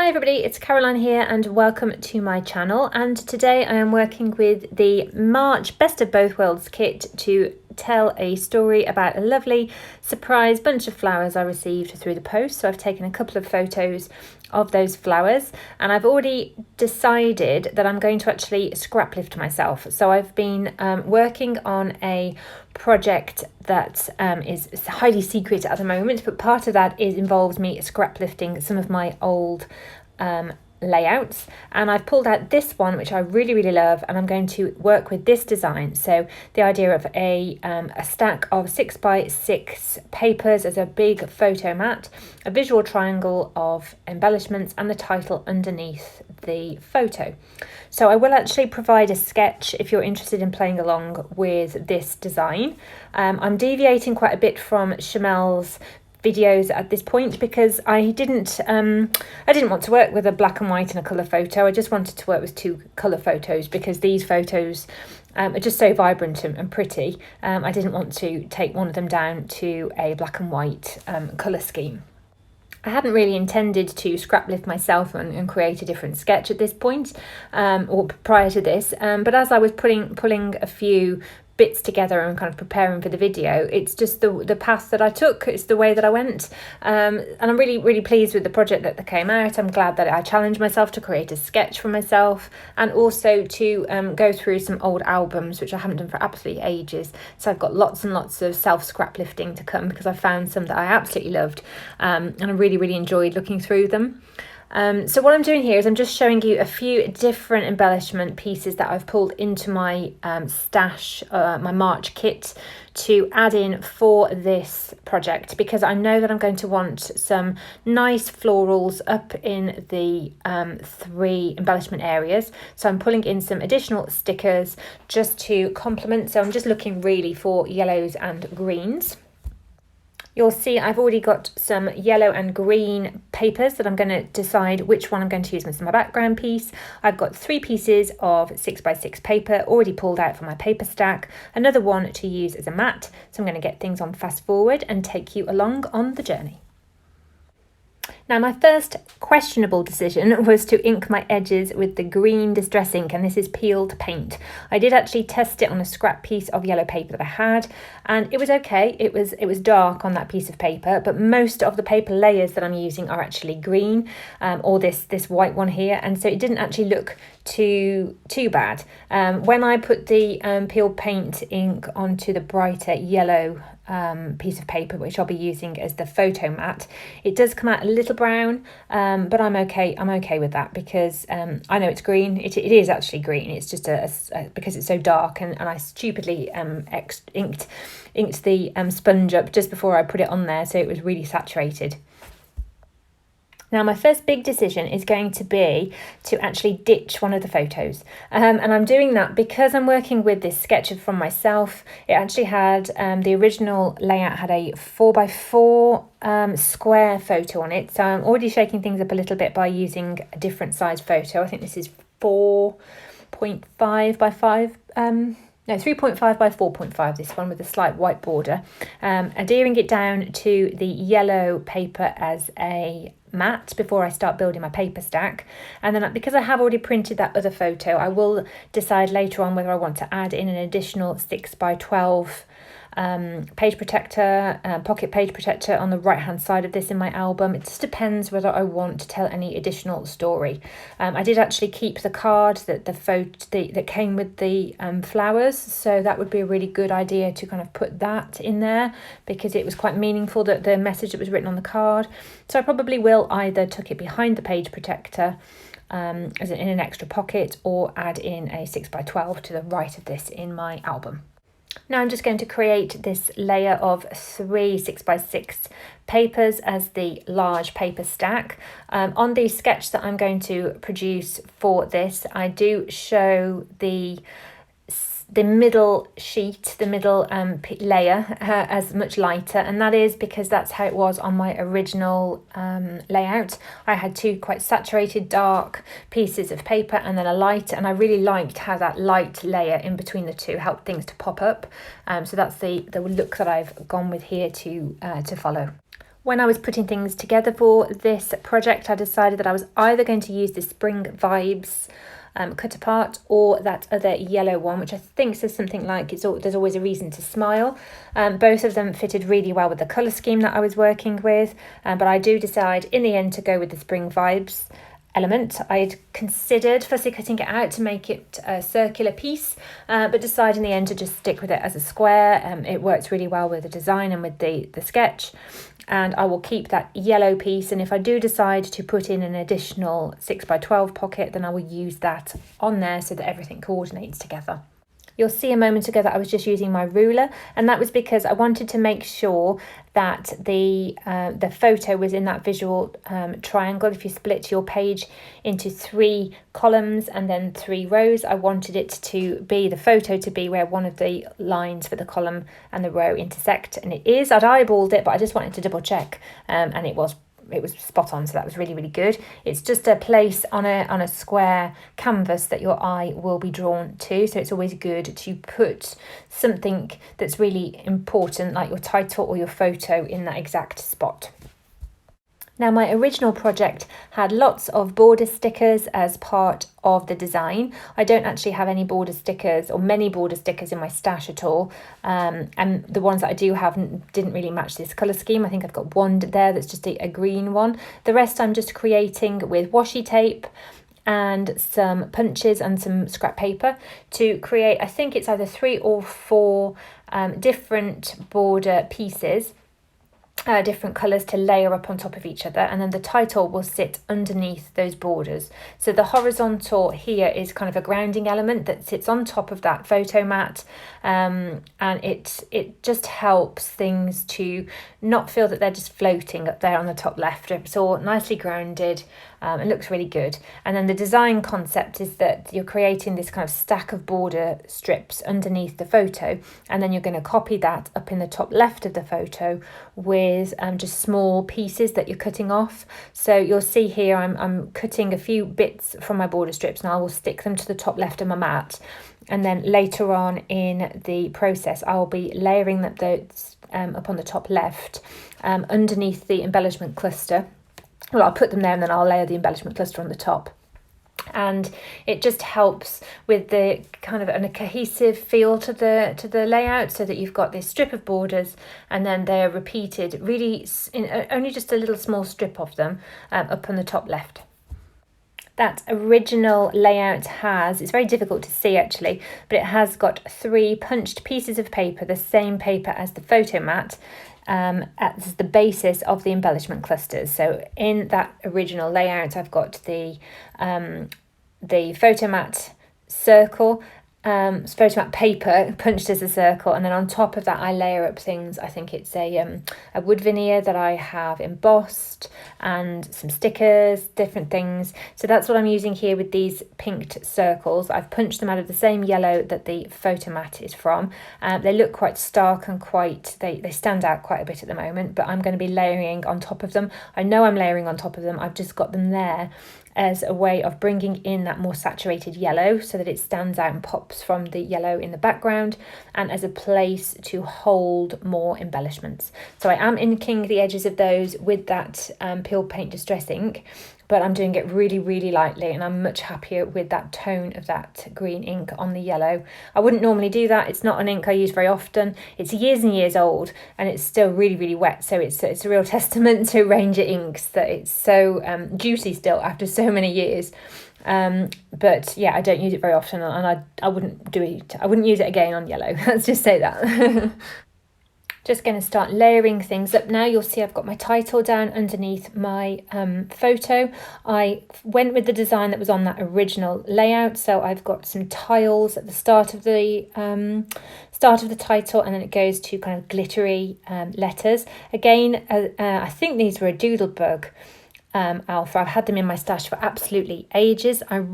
Hi everybody, it's Caroline here and welcome to my channel, and today I am working with the March Best of Both Worlds kit to tell a story about a lovely surprise bunch of flowers I received through the post. So I've taken a couple of photos of those flowers and I've already decided that I'm going to actually scrap lift myself. So I've been working on a project that is highly secret at the moment, but part of that involves me scrap lifting some of my old layouts, and I've pulled out this one which I really love, and I'm going to work with this design. So the idea of a stack of 6x6 papers as a big photo mat, a visual triangle of embellishments, and the title underneath the photo. So I will actually provide a sketch if you're interested in playing along with this design. I'm deviating quite a bit from Chamel's videos at this point because I didn't want to work with a black and white and a colour photo. I just wanted to work with two colour photos because these photos are just so vibrant and pretty. I didn't want to take one of them down to a black and white colour scheme. I hadn't really intended to scrap lift myself and create a different sketch at this point, or prior to this, but as I was pulling a few bits together and kind of preparing for the video, it's just the path that I took, it's the way that I went, and I'm really pleased with the project that came out. I'm glad that I challenged myself to create a sketch for myself and also to go through some old albums which I haven't done for absolutely ages. So I've got lots and lots of self scrap lifting to come because I found some that I absolutely loved, and I really enjoyed looking through them. So what I'm doing here is I'm just showing you a few different embellishment pieces that I've pulled into my stash, my March kit, to add in for this project, because I know that I'm going to want some nice florals up in the 3 embellishment areas. So I'm pulling in some additional stickers just to complement. So I'm just looking really for yellows and greens. You'll see I've already got some yellow and green papers that I'm going to decide which one I'm going to use as my background piece. I've got 3 pieces of 6x6 paper already pulled out for my paper stack, another one to use as a mat. So I'm going to get things on fast forward and take you along on the journey. Now, my first questionable decision was to ink my edges with the green Distress ink, and this is peeled paint. I did actually test it on a scrap piece of yellow paper that I had, and it was okay. It was dark on that piece of paper, but most of the paper layers that I'm using are actually green, or this white one here, and so it didn't actually look too bad. When I put the peeled paint ink onto the brighter yellow piece of paper, which I'll be using as the photo mat, it does come out a little brown, but I'm okay with that because I know it's green. It is actually green. It's just because it's so dark, and I stupidly inked the sponge up just before I put it on there, so it was really saturated. Now, my first big decision is going to be to actually ditch one of the photos. And I'm doing that because I'm working with this sketch from myself. It actually had, the original layout had a 4x4 square photo on it. So I'm already shaking things up a little bit by using a different size photo. I think this is 4.5 by 5. No, 3.5 by 4.5, this one with a slight white border. Adhering it down to the yellow paper as a mat before I start building my paper stack. And then because I have already printed that other photo, I will decide later on whether I want to add in an additional 6x12 page protector, pocket page protector on the right hand side of this in my album. It just depends whether I want to tell any additional story. I did actually keep the card that came with the flowers, so that would be a really good idea to kind of put that in there because it was quite meaningful, that the message that was written on the card. So I probably will either tuck it behind the page protector as in an extra pocket, or add in a 6x12 to the right of this in my album. Now I'm just going to create this layer of 3 6x6 papers as the large paper stack. On the sketch that I'm going to produce for this, I do show the middle sheet, the middle layer as much lighter, and that is because that's how it was on my original layout. I had 2 quite saturated dark pieces of paper and then a light, and I really liked how that light layer in between the 2 helped things to pop up. So that's the look that I've gone with here to follow. When I was putting things together for this project, I decided that I was either going to use the Spring Vibes cut apart or that other yellow one, which I think says something like there's always a reason to smile. Both of them fitted really well with the colour scheme that I was working with, but I do decide in the end to go with the Spring Vibes element. I'd considered firstly cutting it out to make it a circular piece, but decided in the end to just stick with it as a square. It works really well with the design and with the sketch. And I will keep that yellow piece, and if I do decide to put in an additional 6x12 pocket, then I will use that on there so that everything coordinates together. You'll see a moment ago that I was just using my ruler, and that was because I wanted to make sure that the photo was in that visual triangle. If you split your page into 3 columns and then 3 rows, I wanted it to be the photo to be where one of the lines for the column and the row intersect, and it is. I'd eyeballed it, but I just wanted to double check, and it was spot on, so that was really, really good. It's just a place on a square canvas that your eye will be drawn to, so it's always good to put something that's really important, like your title or your photo, in that exact spot. Now, my original project had lots of border stickers as part of the design. I don't actually have any border stickers or many border stickers in my stash at all. And the ones that I do have didn't really match this colour scheme. I think I've got one there that's just a green one. The rest I'm just creating with washi tape and some punches and some scrap paper to create, I think it's either 3 or 4 different border pieces. Different colours to layer up on top of each other, and then the title will sit underneath those borders. So the horizontal here is kind of a grounding element that sits on top of that photo mat, and it just helps things to not feel that they're just floating up there on the top left. It's all nicely grounded. It looks really good. And then the design concept is that you're creating this kind of stack of border strips underneath the photo, and then you're going to copy that up in the top left of the photo with just small pieces that you're cutting off. So you'll see here I'm cutting a few bits from my border strips, and I will stick them to the top left of my mat. And then later on in the process, I'll be layering those up on the top left underneath the embellishment cluster. Well, I'll put them there and then I'll layer the embellishment cluster on the top. And it just helps with the kind of a cohesive feel to the layout, so that you've got this strip of borders and then they're repeated really in only just a little small strip of them up on the top left. That original layout it's very difficult to see actually, but it has got 3 punched pieces of paper, the same paper as the photo mat, as the basis of the embellishment clusters. So in that original layout, I've got the photo mat circle, photo mat paper punched as a circle, and then on top of that I layer up things. I think it's a wood veneer that I have embossed, and some stickers, different things. So that's what I'm using here with these pinked circles. I've punched them out of the same yellow that the photo mat is from. They look quite stark and they stand out quite a bit at the moment, but I'm going to be layering on top of them. I know I'm layering on top of them. I've just got them there as a way of bringing in that more saturated yellow so that it stands out and pops from the yellow in the background, and as a place to hold more embellishments. So I am inking the edges of those with that Peel Paint Distress ink, but I'm doing it really, really lightly, and I'm much happier with that tone of that green ink on the yellow. I wouldn't normally do that. It's not an ink I use very often. It's years and years old, and it's still really, really wet. So it's a real testament to Ranger inks that it's so juicy still after so many years. But yeah, I don't use it very often, and I wouldn't do it. I wouldn't use it again on yellow. Let's just say that. Just going to start layering things up now. You'll see I've got my title down underneath my photo. I went with the design that was on that original layout. So I've got some tiles at the start of the title, and then it goes to kind of glittery letters. Again, I think these were a Doodlebug alpha. I've had them in my stash for absolutely ages. I've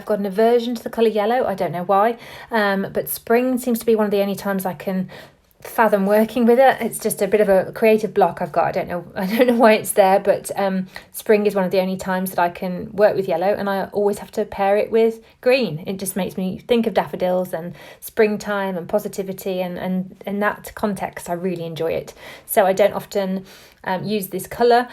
got an aversion to the colour yellow. I don't know why, but spring seems to be one of the only times I can fathom working with it. It's just a bit of a creative block I've got. I don't know why it's there, but spring is one of the only times that I can work with yellow, and I always have to pair it with green. It just makes me think of daffodils and springtime and positivity, and in that context I really enjoy it. So I don't often use this colour.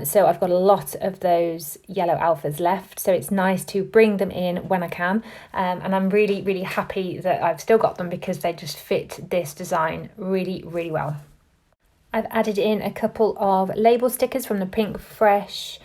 So I've got a lot of those yellow alphas left, so it's nice to bring them in when I can, and I'm really, really happy that I've still got them because they just fit this design really, really well. I've added in a couple of label stickers from the Pink Fresh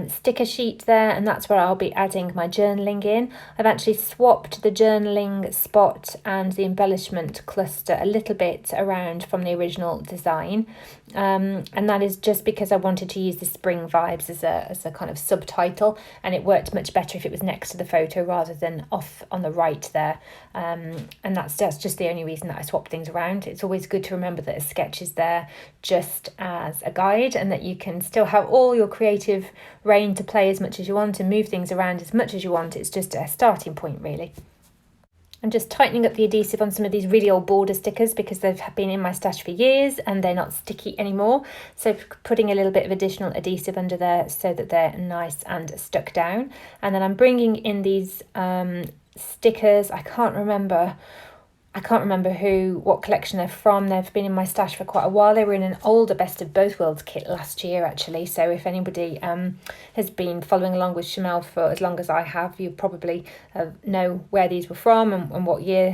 sticker sheet there, and that's where I'll be adding my journaling in. I've actually swapped the journaling spot and the embellishment cluster a little bit around from the original design, and that is just because I wanted to use the spring vibes as a kind of subtitle, and it worked much better if it was next to the photo rather than off on the right there, and that's just the only reason that I swapped things around. It's always good to remember that a sketch is there just as a guide, and that you can still have all your creative reign to play as much as you want and move things around as much as you want. It's just a starting point, really. I'm just tightening up the adhesive on some of these really old border stickers because they've been in my stash for years and they're not sticky anymore. So putting a little bit of additional adhesive under there so that they're nice and stuck down. And then I'm bringing in these stickers. I can't remember what collection they're from. They've been in my stash for quite a while. They were in an older Best of Both Worlds kit last year, actually. So if anybody has been following along with Chanel for as long as I have, you probably know where these were from and what year,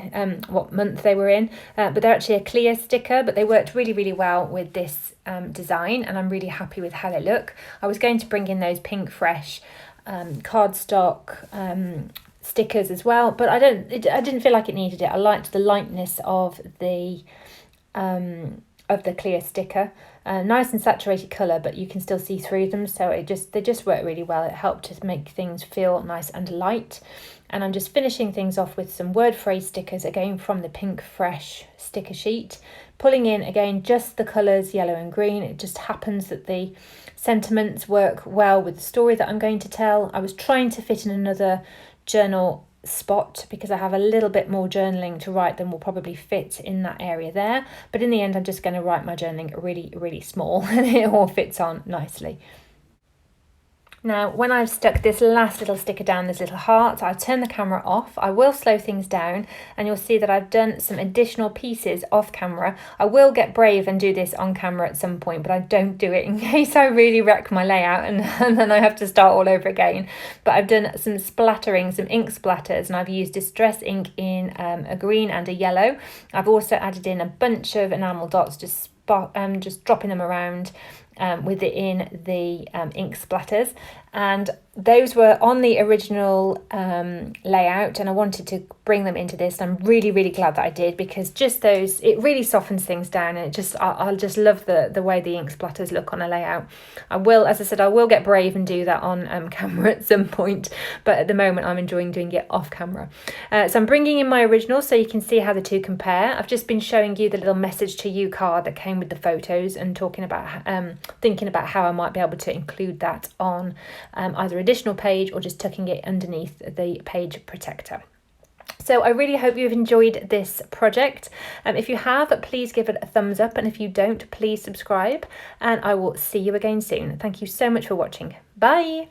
what month they were in. But they're actually a clear sticker, but they worked really, really well with this design, and I'm really happy with how they look. I was going to bring in those Pink Fresh cardstock stickers as well, but I didn't feel like it needed it. I liked the lightness of the clear sticker, nice and saturated colour, but you can still see through them, so they just work really well. It helped to make things feel nice and light. And I'm just finishing things off with some word phrase stickers, again from the Pink Fresh sticker sheet, pulling in again just the colours yellow and green. It just happens that the sentiments work well with the story that I'm going to tell. I was trying to fit in another journal spot because I have a little bit more journaling to write than will probably fit in that area there, but in the end I'm just going to write my journaling really, really small and it all fits on nicely. Now, when I've stuck this last little sticker down, this little heart, I'll turn the camera off. I will slow things down and you'll see that I've done some additional pieces off camera. I will get brave and do this on camera at some point, but I don't do it in case I really wreck my layout and then I have to start all over again. But I've done some splattering, some ink splatters, and I've used distress ink in a green and a yellow. I've also added in a bunch of enamel dots, just dropping them around within the ink splatters, and those were on the original layout, and I wanted to bring them into this. I'm really, really glad that I did, because just those, it really softens things down, and I'll just love the way the ink splatters look on a layout. I will, as I said, I will get brave and do that on camera at some point, but at the moment I'm enjoying doing it off camera. So I'm bringing in my original so you can see how the two compare. I've just been showing you the little message to you card that came with the photos and talking about thinking about how I might be able to include that on either additional page or just tucking it underneath the page protector. So I really hope you've enjoyed this project. If you have, please give it a thumbs up, and if you don't, please subscribe, and I will see you again soon. Thank you so much for watching. Bye.